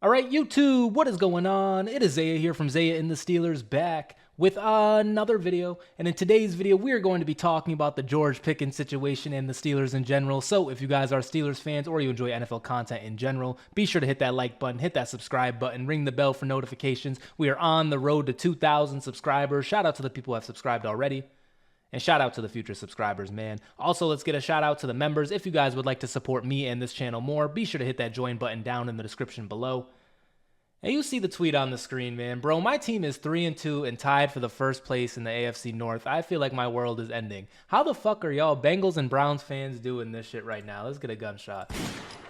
All right, YouTube, what is going on? It is Zaya here from Zaya&TheSteelers back with another video. And in today's video, we are going to be talking about the George Pickens situation and the Steelers in general. So if you guys are Steelers fans or you enjoy NFL content in general, be sure to hit that like button, hit that subscribe button, ring the bell for notifications. We are on the road to 2,000 subscribers. Shout out to the people who have subscribed already. And shout out to the future subscribers, man. Also, let's get a shout out to the members. If you guys would like to support me and this channel more, be sure to hit that join button down in the description below. And you see the tweet on the screen, man. Bro, my team is 3-2 and tied for the first place in the AFC North. I feel like my world is ending. How the fuck are y'all Bengals and Browns fans doing this shit right now? Let's get a gunshot.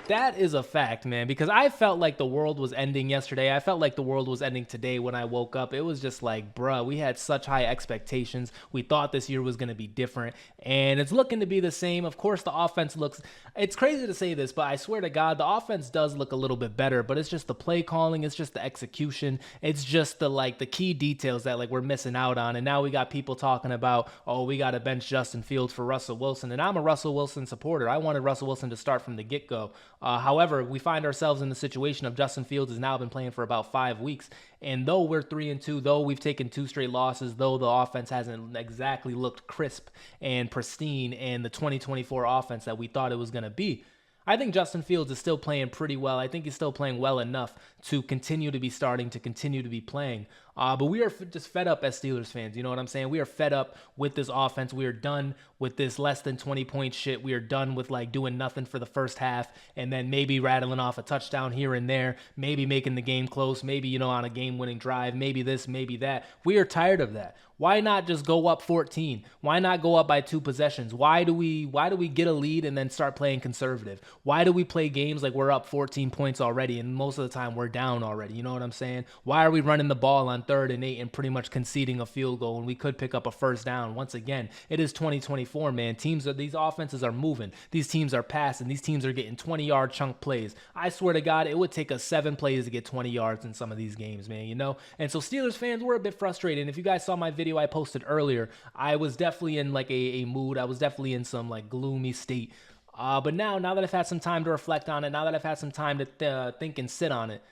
That is a fact, man, because I felt like the world was ending yesterday. I felt like the world was ending today when I woke up. It was just like, bruh, we had such high expectations. We thought this year was going to be different, and it's looking to be the same. Of course, the offense looks, it's crazy to say this, but I swear to God, the offense does look a little bit better, but it's just the play calling. It's just the execution. It's just the key details that we're missing out on. And now we got people talking about, oh, we got to bench Justin Fields for Russell Wilson. And I'm a Russell Wilson supporter. I wanted Russell Wilson to start from the get-go. However, we find ourselves in the situation of Justin Fields has now been playing for about 5 weeks. And though we're 3-2, though we've taken 2 straight losses, though the offense hasn't exactly looked crisp and pristine and the 2024 offense that we thought it was going to be, I think Justin Fields is still playing pretty well. I think he's still playing well enough to continue to be starting, to continue to be playing. But we are just fed up as Steelers fans. You know what I'm saying? We are fed up with this offense. We are done with this less than 20-point shit. We are done with doing nothing for the first half and then maybe rattling off a touchdown here and there, maybe making the game close, maybe, on a game-winning drive, maybe this, maybe that. We are tired of that. Why not just go up 14? Why not go up by 2 possessions? Why do we get a lead and then start playing conservative? Why do we play games like we're up 14 points already and most of the time we're down already? You know what I'm saying? Why are we running the ball on 3rd and 8 and pretty much conceding a field goal when we could pick up a first down? Once again, it is 2024, man. These offenses are moving. These teams are passing. These teams are getting 20-yard chunk plays. I swear to God, it would take us 7 plays to get 20 yards in some of these games, man, And so Steelers fans, we're a bit frustrated. And if you guys saw my video I posted earlier, I was definitely in a mood. I was definitely in some gloomy state. But now that I've had some time to reflect on it, now that I've had some time to think and sit on it,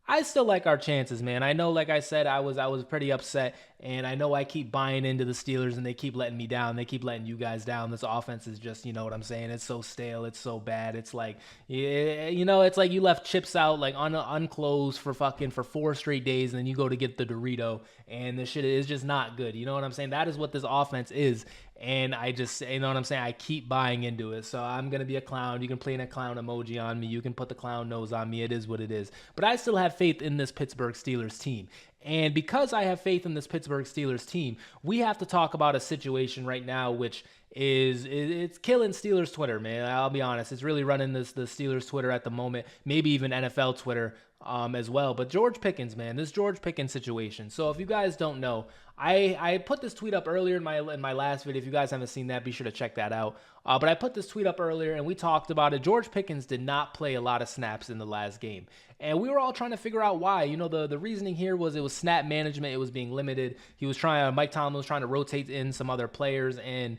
I still like our chances, man. I know, like I said, I was pretty upset, and I know I keep buying into the Steelers, and they keep letting me down. They keep letting you guys down. This offense is just, you know what I'm saying? It's so stale. It's so bad. It's like, it's like you left chips out unclosed for 4 straight days, and then you go to get the Dorito, and this shit is just not good. You know what I'm saying? That is what this offense is. And I just, you know what I'm saying? I keep buying into it. So I'm going to be a clown. You can play a clown emoji on me. You can put the clown nose on me. It is what it is. But I still have faith in this Pittsburgh Steelers team. And because I have faith in this Pittsburgh Steelers team, we have to talk about a situation right now which it's killing Steelers Twitter, man. I'll be honest. It's really running the Steelers Twitter at the moment, maybe even NFL Twitter as well. But George Pickens, man, this George Pickens situation. So if you guys don't know, I put this tweet up earlier in my last video. If you guys haven't seen that, be sure to check that out. But I put this tweet up earlier and we talked about it. George Pickens did not play a lot of snaps in the last game. And we were all trying to figure out why. The reasoning here was it was snap management. It was being limited. Mike Tomlin was trying to rotate in some other players, and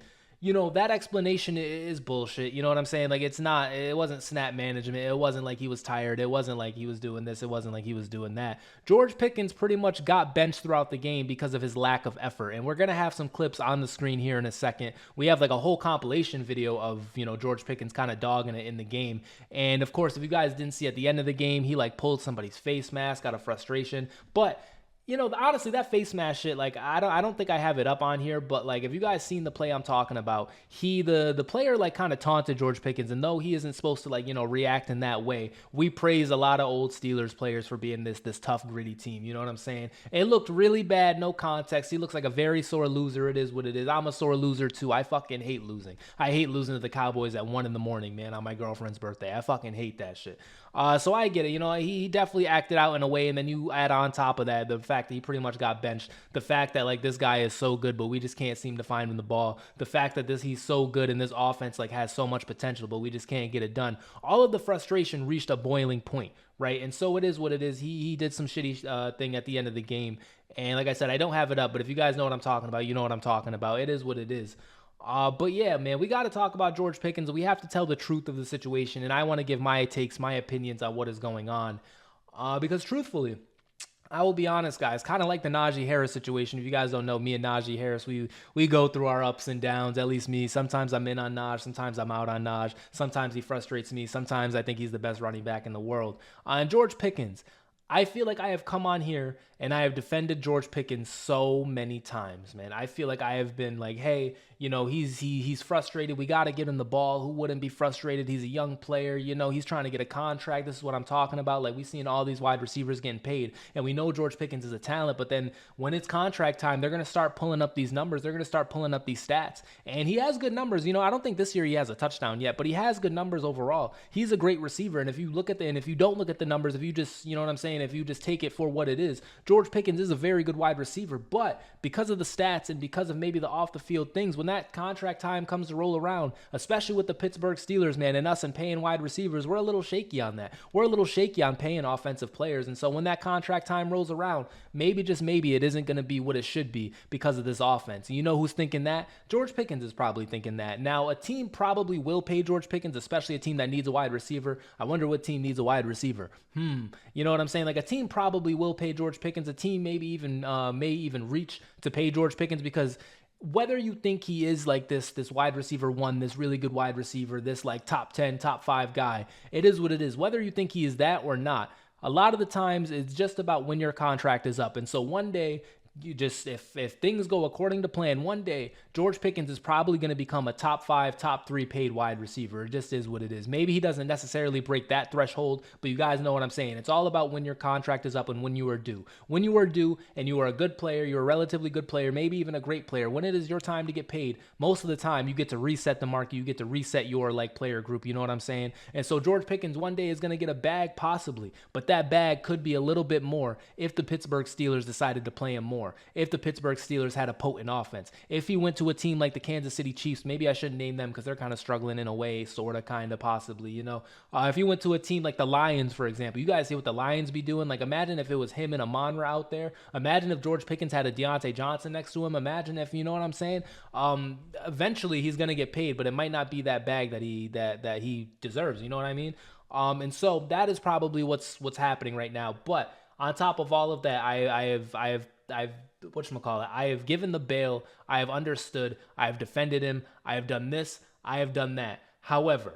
that explanation is bullshit. You know what I'm saying? It wasn't snap management. It wasn't like he was tired. It wasn't like he was doing this. It wasn't like he was doing that. George Pickens pretty much got benched throughout the game because of his lack of effort. And we're going to have some clips on the screen here in a second. We have a whole compilation video of, George Pickens kind of dogging it in the game. And of course, if you guys didn't see at the end of the game, he pulled somebody's face mask out of frustration. But honestly, that face mask shit, I don't think I have it up on here, but if you guys seen the play I'm talking about, the player kind of taunted George Pickens, and though he isn't supposed to react in that way, we praise a lot of old Steelers players for being this tough, gritty team. You know what I'm saying? It looked really bad, no context. He looks like a very sore loser. It is what it is. I'm a sore loser too. I fucking hate losing. I hate losing to the Cowboys at 1 a.m, man, on my girlfriend's birthday. I fucking hate that shit. So I get it. He definitely acted out in a way, and then you add on top of that the fact that he pretty much got benched, the fact that this guy is so good, but we just can't seem to find him the ball, the fact that he's so good and this offense has so much potential, but we just can't get it done. All of the frustration reached a boiling point, right? And so it is what it is. He did some shitty thing at the end of the game, and like I said, I don't have it up, but if you guys know what I'm talking about, you know what I'm talking about. It is what it is. But yeah, man, we got to talk about George Pickens. We have to tell the truth of the situation, and I want to give my takes, my opinions on what is going on. Because truthfully, I will be honest, guys. Kind of like the Najee Harris situation. If you guys don't know, me and Najee Harris, we go through our ups and downs. At least me. Sometimes I'm in on Naj. Sometimes I'm out on Naj. Sometimes he frustrates me. Sometimes I think he's the best running back in the world. And George Pickens, I feel like I have come on here and I have defended George Pickens so many times, man. I feel like I have been like, hey, he's frustrated. We got to get him the ball. Who wouldn't be frustrated? He's a young player. He's trying to get a contract. This is what I'm talking about. Like, we've seen all these wide receivers getting paid, and we know George Pickens is a talent, but then when it's contract time, they're going to start pulling up these numbers. They're going to start pulling up these stats, and he has good numbers. I don't think this year he has a touchdown yet, but he has good numbers overall. He's a great receiver, and if you don't look at the numbers, if you just, you know what I'm saying, if you just take it for what it is, George Pickens is a very good wide receiver, but because of the stats and because of maybe the off the field things, when that contract time comes to roll around, especially with the Pittsburgh Steelers, man, and us and paying wide receivers, we're a little shaky on that. We're a little shaky on paying offensive players. And so when that contract time rolls around, maybe, just maybe, it isn't going to be what it should be because of this offense. You know who's thinking that? George Pickens is probably thinking that. Now, a team probably will pay George Pickens, especially a team that needs a wide receiver. I wonder what team needs a wide receiver. You know what I'm saying? Like, a team probably will pay George Pickens. A team maybe even may even reach to pay George Pickens, because whether you think he is like this wide receiver one, this really good wide receiver, this like top 10, top 5 guy, it is what it is. Whether you think he is that or not, a lot of the times it's just about when your contract is up. And so one day, if things go according to plan, one day George Pickens is probably going to become a top 5, top 3 paid wide receiver. It just is what it is. Maybe he doesn't necessarily break that threshold, but you guys know what I'm saying. It's all about when your contract is up and when you are due. When you are due and you are a good player, you're a relatively good player, maybe even a great player, when it is your time to get paid, most of the time you get to reset the market, you get to reset your player group, you know what I'm saying? And so George Pickens one day is going to get a bag possibly, but that bag could be a little bit more if the Pittsburgh Steelers decided to play him more. If the Pittsburgh Steelers had a potent offense, if he went to a team like the Kansas City Chiefs, maybe I shouldn't name them because they're kind of struggling in a way, sort of, kind of, possibly, if he went to a team like the Lions, for example, you guys see what the Lions be doing. Like, imagine if it was him and Amon-Ra out there. Imagine if George Pickens had a Deontay Johnson next to him. Imagine if, you know what I'm saying? Eventually he's going to get paid, but it might not be that bag that he deserves. You know what I mean? And so that is probably what's happening right now. But on top of all of that, I've whatchamacallit, I have given the bail, I have understood, I have defended him, I have done this, I have done that. However,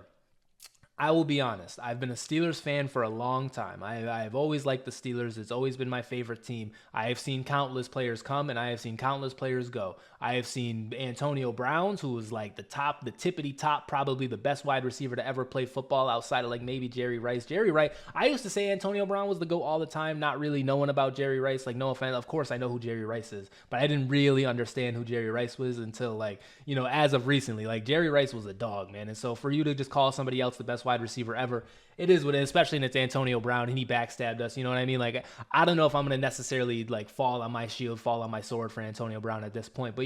I will be honest, I've been a Steelers fan for a long time. I've always liked the Steelers. It's always been my favorite team. I have seen countless players come and I have seen countless players go. I have seen Antonio Brown, who was like the tippity top, probably the best wide receiver to ever play football outside of like maybe Jerry Rice. Jerry Rice, I used to say Antonio Brown was the GOAT all the time, not really knowing about Jerry Rice. Like, no offense, of course I know who Jerry Rice is, but I didn't really understand who Jerry Rice was until as of recently. Like, Jerry Rice was a dog, man. And so for you to just call somebody else the best wide receiver ever, it is what it is, especially when it's Antonio Brown and he backstabbed us. You know what I mean? Like, I don't know if I'm going to necessarily fall on my shield, fall on my sword for Antonio Brown at this point. But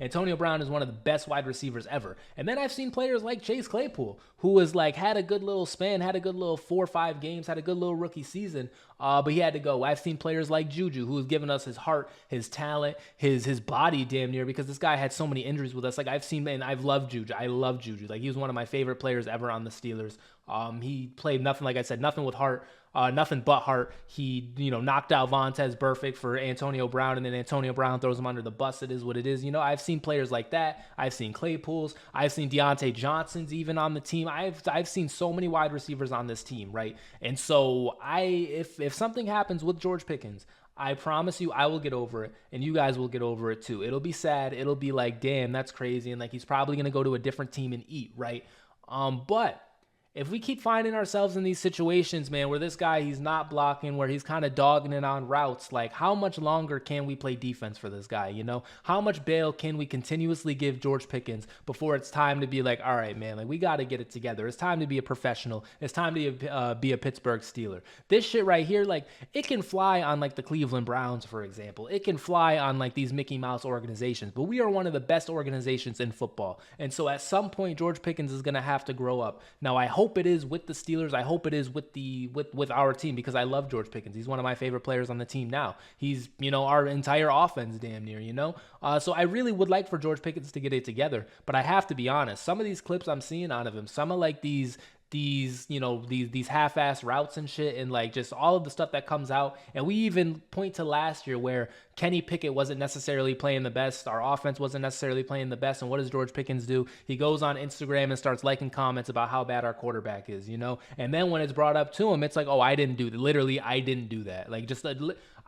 Antonio Brown is one of the best wide receivers ever. And then I've seen players like Chase Claypool, who was had a good little span, had a good little 4 or 5 games, had a good little rookie season, but he had to go. I've seen players like Juju, who has given us his heart, his talent, his body damn near, because this guy had so many injuries with us. Like, I've seen, and I've loved Juju. I love Juju. Like, he was one of my favorite players ever on the Steelers. He played nothing, like I said, nothing with heart, nothing but heart. He, knocked out Vontaze Burfict for Antonio Brown, and then Antonio Brown throws him under the bus. It is what it is. I've seen players like that. I've seen Claypool's. I've seen Deontay Johnson's even on the team. I've seen so many wide receivers on this team, right? And so if something happens with George Pickens, I promise you I will get over it, and you guys will get over it too. It'll be sad. It'll be like, damn, that's crazy, and he's probably gonna go to a different team and eat, right? But if we keep finding ourselves in these situations, man, where this guy, he's not blocking, where he's kind of dogging it on routes, how much longer can we play defense for this guy, How much bail can we continuously give George Pickens before it's time to be like, all right, man, we got to get it together. It's time to be a professional. It's time to be a Pittsburgh Steeler. This shit right here, it can fly on, the Cleveland Browns, for example. It can fly on, these Mickey Mouse organizations, but we are one of the best organizations in football. And so at some point, George Pickens is going to have to grow up. Now, I hope it is with the Steelers. I hope it is with our team, because I love George Pickens. He's one of my favorite players on the team now. He's, our entire offense damn near, So I really would like for George Pickens to get it together, but I have to be honest. Some of these clips I'm seeing out of him, some of these these, these half-ass routes and shit, and like just all of the stuff that comes out. And we even point to last year where Kenny Pickett wasn't necessarily playing the best. Our offense wasn't necessarily playing the best. And what does George Pickens do? He goes on Instagram and starts liking comments about how bad our quarterback is, And then when it's brought up to him, it's like, oh, I didn't do that. Literally, I didn't do that. Like, just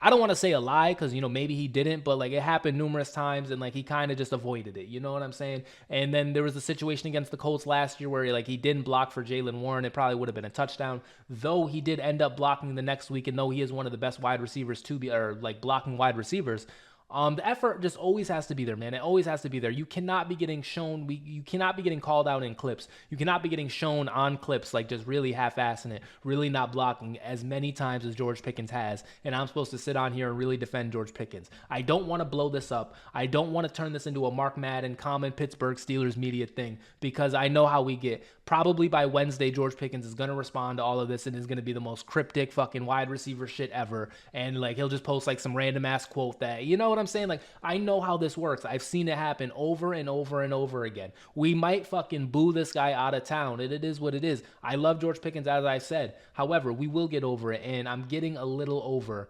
I don't want to say a lie because, maybe he didn't, but like it happened numerous times and like he kind of just avoided it. You know what I'm saying? And then there was a situation against the Colts last year where he didn't block for Jaylen Warren. It probably would have been a touchdown, though he did end up blocking the next week. And though he is one of the best wide receivers to be, or like blocking wide receivers, the effort just always has to be there, man. It always has to be there. You cannot be getting shown. You cannot be getting called out in clips. You cannot be getting shown on clips like just really half-assing it, really not blocking as many times as George Pickens has. And I'm supposed to sit on here and really defend George Pickens. I don't want to blow this up. I don't want to turn this into a Mark Madden common Pittsburgh Steelers media thing because I know how we get. Probably by Wednesday, George Pickens is going to respond to all of this and is going to be the most cryptic fucking wide receiver shit ever. And like he'll just post like some random ass quote that, you know what I'm saying? Like, I know how this works. I've seen it happen over and over and over again. We might fucking boo this guy out of town. It is what it is. I love George Pickens, as I said. However, we will get over it, and I'm getting a little over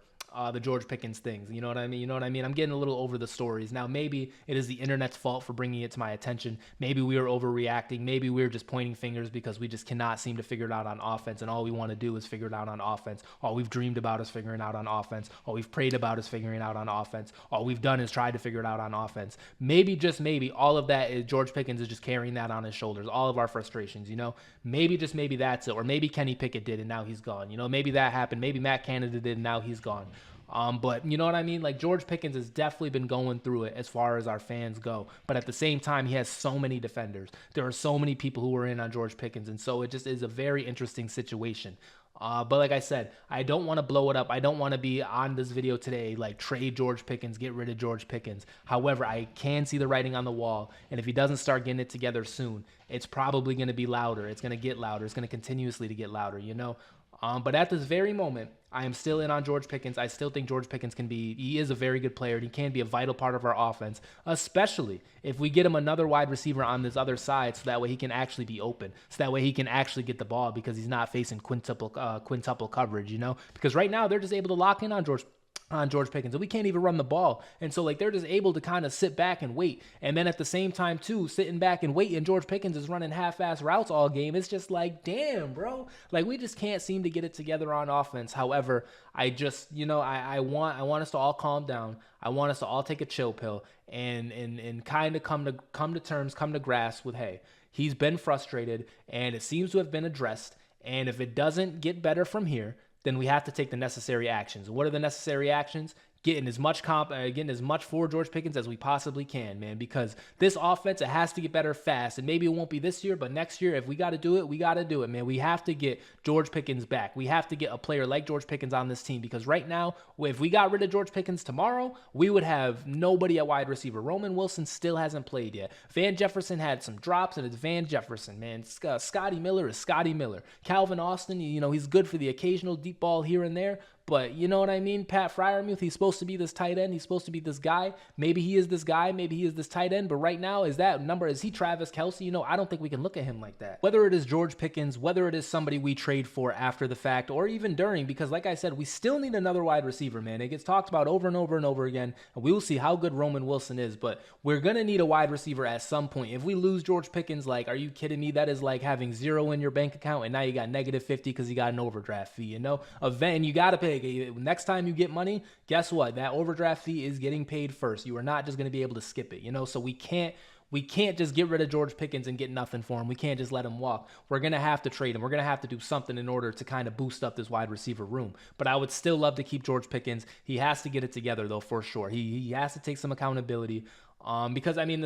the George Pickens things. You know what I mean? I'm getting a little over the stories. Now, maybe it is the internet's fault for bringing it to my attention. Maybe we are overreacting. Maybe we're just pointing fingers because we just cannot seem to figure it out on offense, and all we want to do is figure it out on offense. All we've dreamed about is figuring it out on offense. All we've prayed about is figuring it out on offense. All we've done is tried to figure it out on offense. Maybe, just maybe, all of that is George Pickens is just carrying that on his shoulders, all of our frustrations, Maybe, just maybe that's it. Or maybe Kenny Pickett did and now he's gone. Maybe that happened. Maybe Matt Canada did and now he's gone. But you know what I mean? Like George Pickens has definitely been going through it as far as our fans go. But at the same time, he has so many defenders. There are so many people who are in on George Pickens. And so it just is a very interesting situation. But like I said, I don't want to blow it up. I don't want to be on this video today like trade George Pickens, get rid of George Pickens. However, I can see the writing on the wall. And if he doesn't start getting it together soon, it's probably going to be louder. It's going to get louder. It's going to continuously to get louder, But at this very moment, I am still in on George Pickens. I still think George Pickens he is a very good player, and he can be a vital part of our offense, especially if we get him another wide receiver on this other side so that way he can actually be open, so that way he can actually get the ball because he's not facing quintuple coverage, Because right now they're just able to lock in on George Pickens, and we can't even run the ball. And so like they're just able to kind of sit back and wait. And then at the same time too, sitting back and waiting, George Pickens is running half-ass routes all game. It's just like, damn, bro. Like we just can't seem to get it together on offense. However, I just, I want us to all calm down. I want us to all take a chill pill and kind of come to terms, come to grasp with, hey, he's been frustrated and it seems to have been addressed. And if it doesn't get better from here, then we have to take the necessary actions. What are the necessary actions? Getting as much for George Pickens as we possibly can, man, because this offense, it has to get better fast. And maybe it won't be this year, but next year, if we got to do it, we got to do it, man. We have to get George Pickens back. We have to get a player like George Pickens on this team because right now, if we got rid of George Pickens tomorrow, we would have nobody at wide receiver. Roman Wilson still hasn't played yet. Van Jefferson had some drops, and it's Van Jefferson, man. Scotty Miller is Scotty Miller. Calvin Austin, he's good for the occasional deep ball here and there, but you know what I mean? Pat Freiermuth, he's supposed to be this tight end. He's supposed to be this guy. Maybe he is this guy. Maybe he is this tight end. But right now, is he Travis Kelce? I don't think we can look at him like that. Whether it is George Pickens, whether it is somebody we trade for after the fact, or even during, because like I said, we still need another wide receiver, man. It gets talked about over and over and over again. And we will see how good Roman Wilson is. But we're going to need a wide receiver at some point. If we lose George Pickens, like, are you kidding me? That is like having zero in your bank account, and now you got negative 50 because you got an overdraft fee, And you got to pay. Next time you get money, guess what? That overdraft fee is getting paid first. You are not just going to be able to skip it, So we can't just get rid of George Pickens and get nothing for him. We can't just let him walk. We're going to have to trade him. We're going to have to do something in order to kind of boost up this wide receiver room. But I would still love to keep George Pickens. He has to get it together, though, for sure. He has to take some accountability. Because I mean,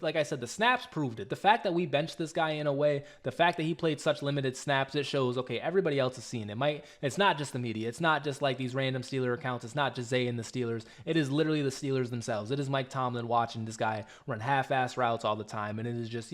like I said, the snaps proved it. The fact that we benched this guy in a way, the fact that he played such limited snaps, it shows, okay, everybody else is seeing it. It's not just the media. It's not just like these random Steeler accounts. It's not just Zay and the Steelers. It is literally the Steelers themselves. It is Mike Tomlin watching this guy run half-ass routes all the time. And it is just,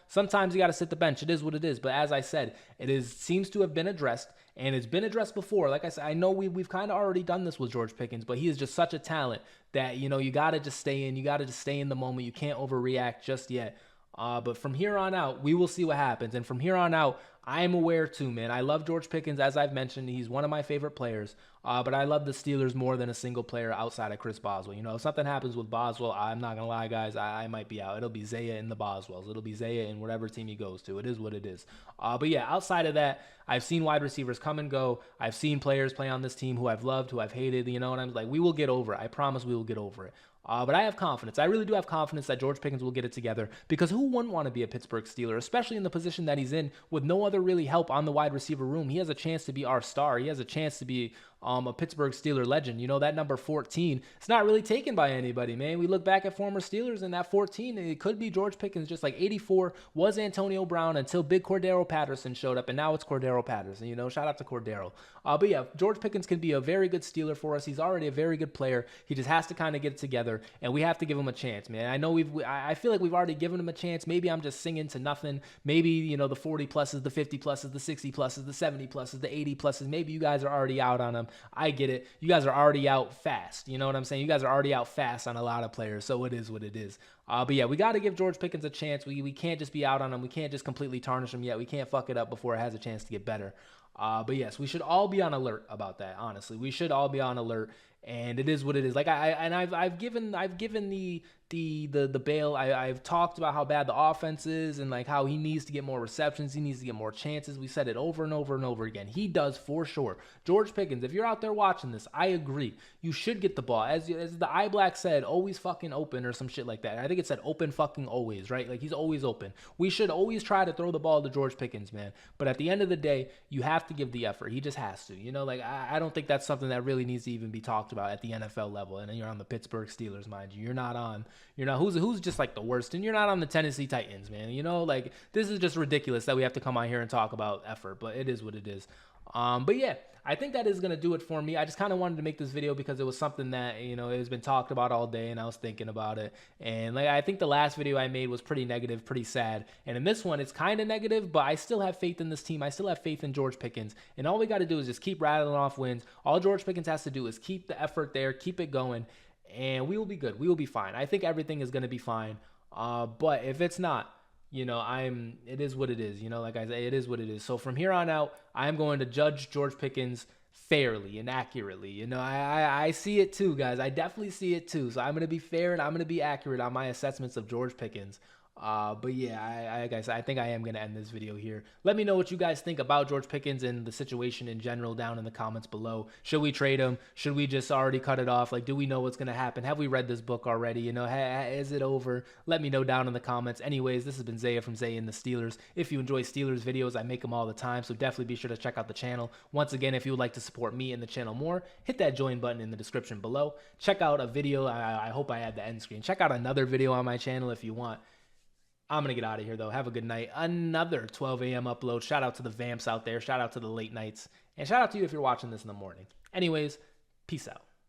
sometimes you got to sit the bench. It is what it is. But as I said, seems to have been addressed. And it's been addressed before. Like I said, I know we've kind of already done this with George Pickens, but he is just such a talent that, you got to just stay in. You got to just stay in the moment. You can't overreact just yet. But from here on out, we will see what happens. And from here on out, I am aware too, man. I love George Pickens, as I've mentioned. He's one of my favorite players. But I love the Steelers more than a single player outside of Chris Boswell. You know, if something happens with Boswell, I'm not going to lie, guys, I might be out. It'll be Zaya and the Boswells. It'll be Zaya in whatever team he goes to. It is what it is. But yeah, outside of that, I've seen wide receivers come and go. I've seen players play on this team who I've loved, who I've hated, you know, and I'm like, we will get over it. I promise we will get over it. But I have confidence. I really do have confidence that George Pickens will get it together, because who wouldn't want to be a Pittsburgh Steeler, especially in the position that he's in with no other really help on the wide receiver room. He has a chance to be our star. He has a chance to be a Pittsburgh Steeler legend. You know, that number 14, it's not really taken by anybody, man. We look back at former Steelers, and that 14, it could be George Pickens, just like 84 was Antonio Brown until big Cordero Patterson showed up, and now it's Cordero Patterson. You know, shout out to Cordero. But yeah, George Pickens can be a very good Steeler for us. He's already a very good player. He just has to kind of get it together, and we have to give him a chance, man. I know I feel like we've already given him a chance. Maybe I'm just singing to nothing. Maybe, you know, the 40 pluses, the 50 pluses, the 60 pluses, the 70 pluses, the 80 pluses. Maybe you guys are already out on him. I get it. You guys are already out fast. You know what I'm saying? You guys are already out fast on a lot of players, so it is what it is. But yeah, we got to give George Pickens a chance. We can't just be out on him. We can't just completely tarnish him yet. We can't fuck it up before it has a chance to get better. But yes, we should all be on alert about that. Honestly, we should all be on alert, and it is what it is. Like I've given the bail. I've talked about how bad the offense is, and like how he needs to get more receptions. He needs to get more chances. We said it over and over and over again. He does for sure. George Pickens, if you're out there watching this, I agree. You should get the ball. As the eye black said, always fucking open or some shit like that. I think it said open fucking always, right? Like he's always open. We should always try to throw the ball to George Pickens, man. But at the end of the day, you have to give the effort. He just has to. You know, like I don't think that's something that really needs to even be talked about at the NFL level. And then you're on the Pittsburgh Steelers, mind you. You're not who's just like the worst, and you're not on the Tennessee Titans, man. You know, like this is just ridiculous that we have to come on here and talk about effort, but it is what it is. But yeah, I think that is going to do it for me. I just kind of wanted to make this video because it was something that, you know, it has been talked about all day, and I was thinking about it. And like, I think the last video I made was pretty negative, pretty sad. And in this one, it's kind of negative, but I still have faith in this team. I still have faith in George Pickens. And all we got to do is just keep rattling off wins. All George Pickens has to do is keep the effort there, keep it going, and we will be good. We will be fine. I think everything is going to be fine. But if it's not, you know, it is what it is. You know, like I say, it is what it is. So from here on out, I'm going to judge George Pickens fairly and accurately. You know, I see it too, guys. I definitely see it too. So I'm going to be fair, and I'm going to be accurate on my assessments of George Pickens. But yeah, guys, I think I am going to end this video here. Let me know what you guys think about George Pickens and the situation in general down in the comments below. Should we trade him? Should we just already cut it off? Like, do we know what's going to happen? Have we read this book already? You know, is it over? Let me know down in the comments. Anyways, this has been Zaya from Zaya and the Steelers. If you enjoy Steelers videos, I make them all the time, so definitely be sure to check out the channel. Once again, if you would like to support me and the channel more, hit that join button in the description below. Check out a video. I hope I add the end screen. Check out another video on my channel if you want. I'm going to get out of here, though. Have a good night. Another 12 a.m. upload. Shout out to the vamps out there. Shout out to the late nights. And shout out to you if you're watching this in the morning. Anyways, peace out.